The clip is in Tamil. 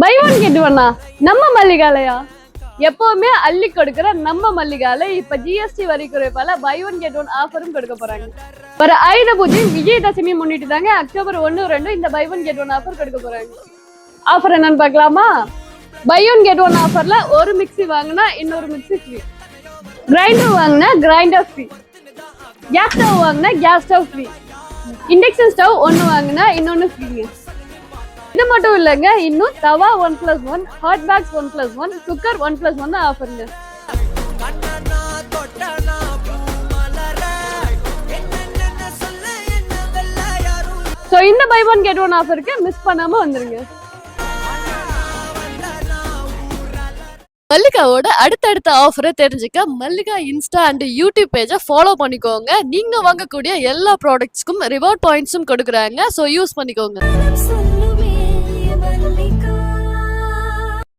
பை ஒன் கெட் ஒன்னா நம்ம மல்லிகாலயா எப்பவுமே அள்ளி கொடுக்கிற நம்ம மல்லிகால இப்ப ஜிஎஸ்டி வரி குறைப்பால பை ஒன் கெட் ஒன் ஆஃபரும் கொடுக்க போறாங்க. வர ஆயுத பூஜை விஜயதசமி முன்னிட்டு தாங்க அக்டோபர் 1, 2 இந்த buy one get one offer கொடுக்க போறாங்க. ஆஃபர் என்னன்னு பார்க்கலாமா? பை ஒன் கெட் ஒன் ஆஃபர்ல ஒரு மிக்சி வாங்கினா இன்னொரு மிக்சி ஃப்ரீ, கிரைண்டர் வாங்கினா கிரைண்டர் ஃப்ரீ, கேஸ் ஸ்டவ் வாங்கினா gas stove free, induction stove ஒன்னு வாங்கினா இன்னொன்னு ஃப்ரீங்க. இது மட்டும் இல்லைங்க, இன்னும் தவா 1+1, ஹாட் பேக்ஸ் 1+1, குக்கர் 1+1 ஆஃபருங்க. ஸோ இந்த பை ஒன் கெட் ஒன் ஆஃபருக்கு மிஸ் பண்ணாம வந்துருங்க. மல்லிகாவோட அடுத்தடுத்த ஆஃபரை தெரிஞ்சுக்க மல்லிகா இன்ஸ்டா அண்ட் யூடியூப் பேஜை ஃபாலோ பண்ணிக்கோங்க. நீங்க வாங்கக்கூடிய எல்லா ப்ராடக்ட்ஸ்க்கும் ரிவார்ட் பாயிண்ட்ஸும் கொடுக்குறாங்க. ஸோ யூஸ் பண்ணிக்கோங்க.